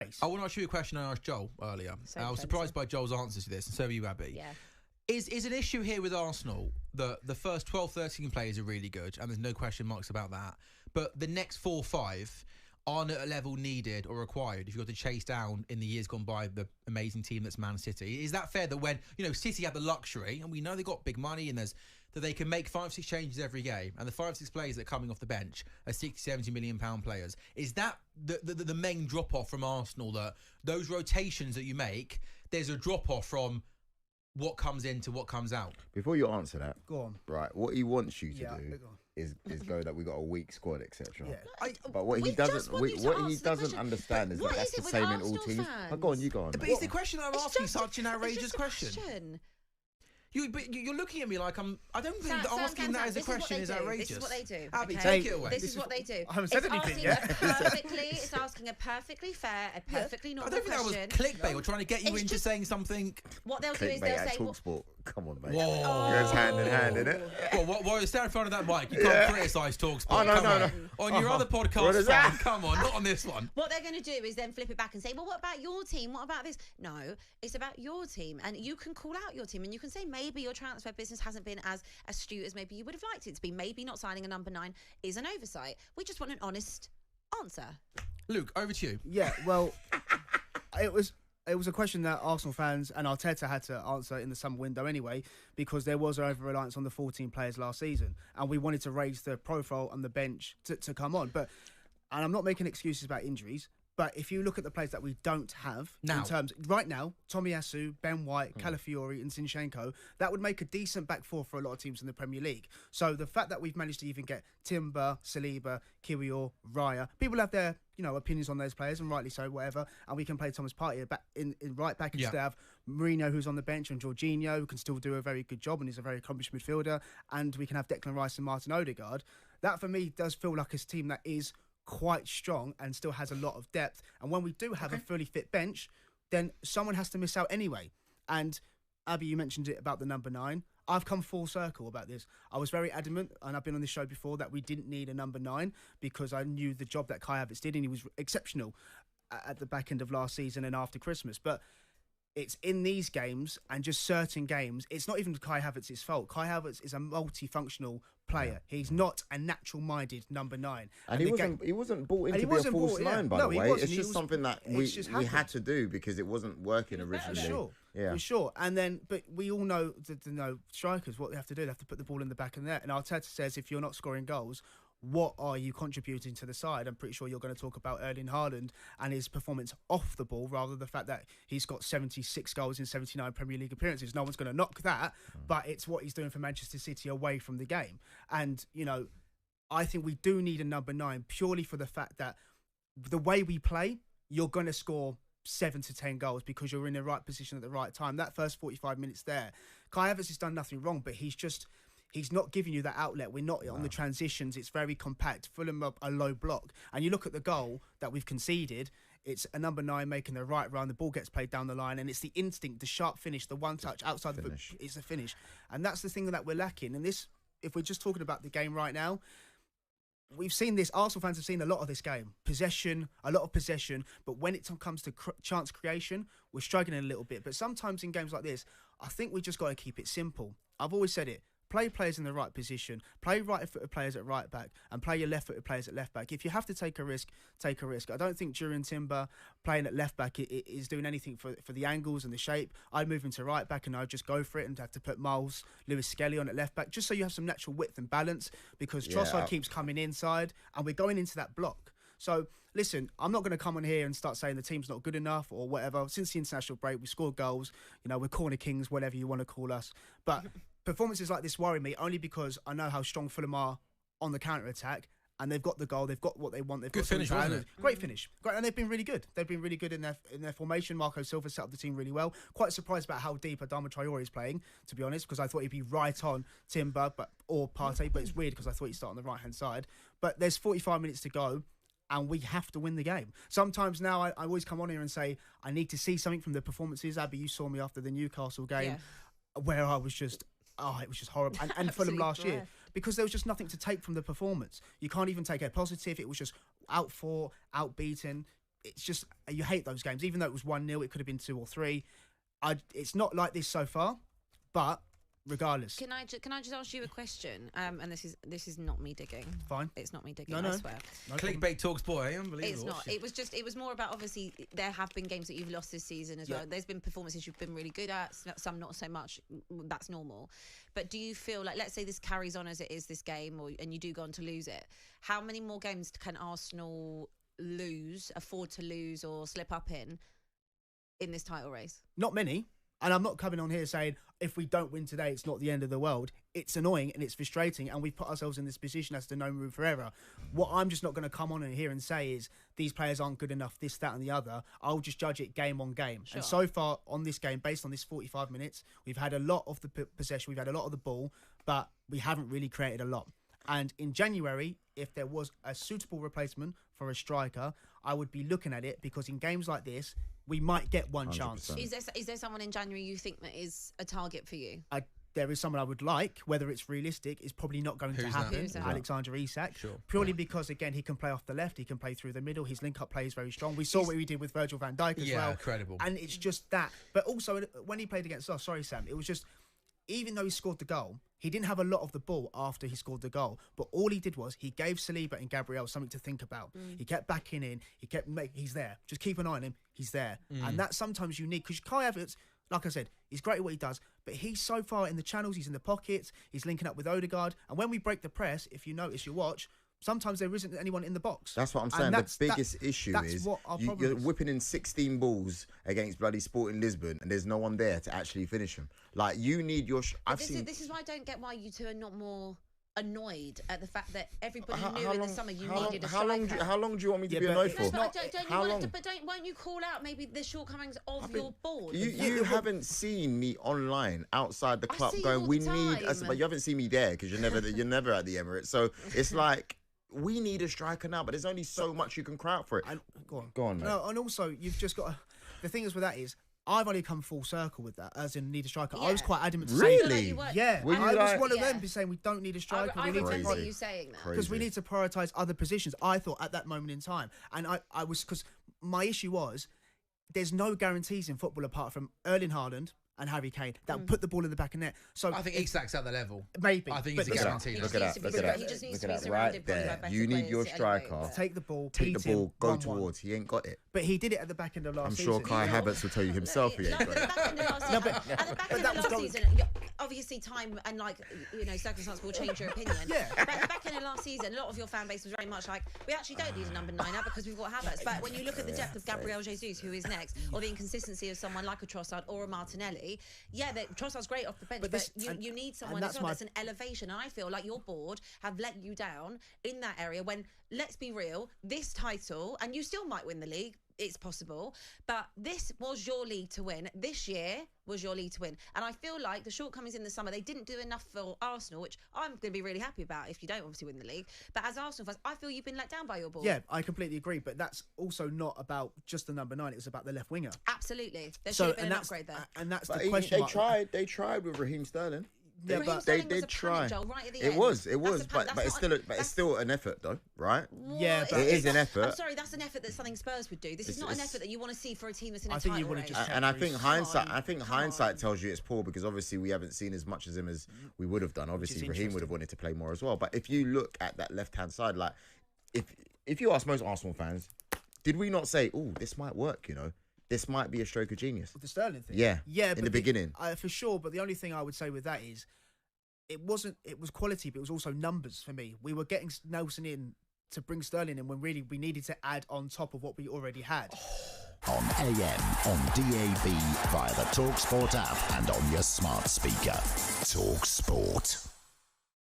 I want to ask you a question I asked Joel earlier. I was surprised by Joel's answers to this, and so were you, Abby. Yeah. Is an issue here with Arsenal that the first 12, 13 players are really good, and there's no question marks about that, but the next 4 or 5 aren't at a level needed or required if you've got to chase down in the years gone by the amazing team that's Man City? Is that fair that when, City had the luxury, and we know they got big money, and that they can make 5-6 changes every game, and the 5-6 players that are coming off the bench are 60-70 million pound players? Is that the main drop-off from Arsenal, that those rotations that you make, there's a drop-off from what comes in to what comes out? Before you answer that, go on. Right, what he wants you to do is go that we got a weak squad, etc. Yeah. But what he doesn't understand is that that's the same in all teams. Go on, you go on. But is the question I'm asking such an outrageous question? You're looking at me like I don't think that asking that as a question is outrageous. This is what they do. Abby, take it away. This is what they do. I haven't said anything yet. It's asking a perfectly fair, a perfectly normal question. I don't think that was clickbait or trying to get you into saying something. What they'll do is they'll say, talkSPORT. Come on, mate. Whoa. It goes hand in hand, innit? Well, while you stand in front of that mic, you can't criticise talkSPORT. Oh, no. On your other podcast, fine. Come on, not on this one. What they're going to do is then flip it back and say, well, what about your team? What about this? No, it's about your team. And you can call out your team and you can say maybe your transfer business hasn't been as astute as maybe you would have liked it to be. Maybe not signing a number 9 is an oversight. We just want an honest answer. Luke, over to you. Yeah, well, it was a question that Arsenal fans and Arteta had to answer in the summer window anyway, because there was an over-reliance on the 14 players last season, and we wanted to raise the profile on the bench to come on. And I'm not making excuses about injuries, but if you look at the players that we don't have right now, Tomiyasu, Ben White, Calafiori and Zinchenko, that would make a decent back four for a lot of teams in the Premier League. So the fact that we've managed to even get Timber, Saliba, Kiwior, Raya, people have their opinions on those players, and rightly so, whatever, and we can play Thomas Partey back in right back instead of Mourinho, who's on the bench, and Jorginho, who can still do a very good job and is a very accomplished midfielder, and we can have Declan Rice and Martin Odegaard. That for me does feel like a team that is quite strong and still has a lot of depth. And when we do have a fully fit bench, then someone has to miss out anyway. And Abby, you mentioned it about the number 9. I've come full circle about this. I was very adamant, and I've been on this show before, that we didn't need a number 9 because I knew the job that Kai Havertz did, and he was exceptional at the back end of last season and after Christmas. But it's in these games and just certain games, it's not even Kai Havertz's fault. Kai Havertz is a multifunctional player. He's not a natural-minded number 9. And he wasn't bought in to be a false 9, by the way. It's just something that we had to do because it wasn't working originally. Sure. Yeah. For sure. And then, but we all know strikers, what they have to do, they have to put the ball in the back of the net. And Arteta says, if you're not scoring goals, what are you contributing to the side? I'm pretty sure you're going to talk about Erling Haaland and his performance off the ball, rather than the fact that he's got 76 goals in 79 Premier League appearances. No one's going to knock that, but it's what he's doing for Manchester City away from the game. And, I think we do need a number 9 purely for the fact that the way we play, you're going to score 7 to 10 goals because you're in the right position at the right time. That first 45 minutes there, Kai Havertz has done nothing wrong, but he's not giving you that outlet. We're not on the transitions. It's very compact. Fulham up a low block. And you look at the goal that we've conceded, it's a number 9 making the right run. The ball gets played down the line, and it's the instinct, the sharp finish, the one touch outside the boot. It's a finish. And that's the thing that we're lacking. And this, if we're just talking about the game right now, we've seen this. Arsenal fans have seen a lot of this game. A lot of possession. But when it comes to chance creation, we're struggling a little bit. But sometimes in games like this, I think we just got to keep it simple. I've always said it. Play players in the right position. Play right-footed players at right back, and play your left-footed players at left back. If you have to take a risk, take a risk. I don't think Jurriën Timber playing at left back is doing anything for the angles and the shape. I'd move him to right back and I'd just go for it and have to put Miles Lewis-Skelly on at left back, just so you have some natural width and balance, because Trossard keeps coming inside and we're going into that block. So, listen, I'm not going to come on here and start saying the team's not good enough or whatever. Since the international break, we scored goals. We're corner kings, whatever you want to call us. But performances like this worry me only because I know how strong Fulham are on the counter-attack, and they've got the goal, they've got what they want. They've good got finish, wasn't it? Great finish. Great, and they've been really good. They've been really good in their formation. Marco Silva set up the team really well. Quite surprised about how deep Adama Traore is playing, to be honest, because I thought he'd be right on Timber or Partey, but it's weird because I thought he'd start on the right-hand side. But there's 45 minutes to go, and we have to win the game. Sometimes now I always come on here and say, I need to see something from the performances. Abby, you saw me after the Newcastle game where I was just, it was just horrible. And Fulham last year, because there was just nothing to take from the performance. You can't even take a positive. It was just outfought, outbeaten. it's just, you hate those games. Even though it was 1-0, it could have been 2 or 3. It's not like this so far, but regardless. Can I just ask you a question? And this is not me digging. Fine. It's not me digging. No. I swear. No clickbait talkSPORT, unbelievable. It's not. It was more about, obviously there have been games that you've lost this season as well. There's been performances you've been really good at, some not so much. That's normal. But do you feel like, let's say this carries on as it is this game, and you do go on to lose it, how many more games can Arsenal afford to lose or slip up in this title race? Not many. And I'm not coming on here saying if we don't win today, it's not the end of the world. It's annoying and it's frustrating, and we've put ourselves in this position as to no room for error. What I'm just not going to come on in here and say is these players aren't good enough, this, that and the other. I'll just judge it game on game. Sure. And so far on this game, based on this 45 minutes, we've had a lot of the possession, we've had a lot of the ball, but we haven't really created a lot. And in January, if there was a suitable replacement for a striker, I would be looking at it, because in games like this, we might get one 100%. Chance. Is there someone in January you think that is a target for you? There is someone I would like. Whether it's realistic is probably not going to happen. Alexander Isak. Sure. Purely because, again, he can play off the left, he can play through the middle, his link-up play is very strong. We saw what he did with Virgil van Dijk as well. Yeah, incredible. And it's just that. But also, when he played against us, sorry, Sam, it was just, even though he scored the goal, he didn't have a lot of the ball after he scored the goal. But all he did was he gave Saliba and Gabriel something to think about. He kept backing in. He's there. Just keep an eye on him. He's there. And that's sometimes unique, because Kai Havertz, like I said, he's great at what he does, but he's so far in the channels, he's in the pockets, he's linking up with Odegaard. And when we break the press, if you notice, you watch, sometimes there isn't anyone in the box. That's what I'm saying. The biggest issue is you're whipping in 16 balls against bloody Sporting Lisbon, and there's no one there to actually finish them. Like, you need your... This is why I don't get why you two are not more annoyed at the fact that everybody knew in the summer you needed a striker. How long do you want me to be annoyed for? Won't you call out maybe the shortcomings of your board? You haven't seen me online outside the club going, we need... But you haven't seen me there, because you're never at the Emirates. So it's like... We need a striker now, but there's only so much you can cry out for it. Go on, mate. No, and also, you've just got... The thing is with that is, I've only come full circle with that, as in need a striker. Yeah. I was quite adamant to say... Really? Yeah. I was one of them saying we don't need a striker. I remember you saying that. Because we need to prioritise other positions, I thought, at that moment in time. And I was... Because my issue was, there's no guarantees in football apart from Erling Haaland and Harry Kane that put the ball in the back of net. So I think Isak's at the level. Maybe. I think he's a guarantee. Look at that. He just needs to be right there. You need your striker. Take the ball, go towards. He ain't got it. But he did it at the back end of last season. I'm sure Kai Havertz will tell you himself he ain't got it. At the back end of last season, obviously time and circumstance will change your opinion. Yeah. But at the back end of last season, a lot of your fan base was very much like, we actually don't need a number 9 now because we've got Havertz. But when you look at the depth of Gabriel Jesus, who is next, or the inconsistency of someone like a Trossard or a Martinelli, Trossard's great off the bench, but you need someone that's an elevation. And I feel like your board have let you down in that area when, let's be real, this title, and you still might win the league, it's possible, but this was your league to win. This year was your league to win. And I feel like the shortcomings in the summer, they didn't do enough for Arsenal, which I'm going to be really happy about if you don't obviously win the league. But as Arsenal fans, I feel you've been let down by your board. Yeah, I completely agree. But that's also not about just the number 9. It's about the left winger. Absolutely. There should have been an upgrade there. And that's the question. They tried with Raheem Sterling. Yeah, but they did try. Right at the it end. was, but it's still an effort, though, right? Yeah, but it is an effort. I'm sorry, that's an effort that something Spurs would do. This is not an effort that you want to see for a team that's in a title race. And I think hindsight tells you it's poor, because obviously we haven't seen as much as him as we would have done. Obviously, Raheem would have wanted to play more as well. But if you look at that left-hand side, like if you ask most Arsenal fans, did we not say, "Oh, this might work"? You know. This might be a stroke of genius. The Sterling thing? Yeah. In the beginning. For sure, but the only thing I would say with that is it was quality, but it was also numbers for me. We were getting Nelson in to bring Sterling in when really we needed to add on top of what we already had. On AM, on DAB, via the talkSPORT app and on your smart speaker. talkSPORT.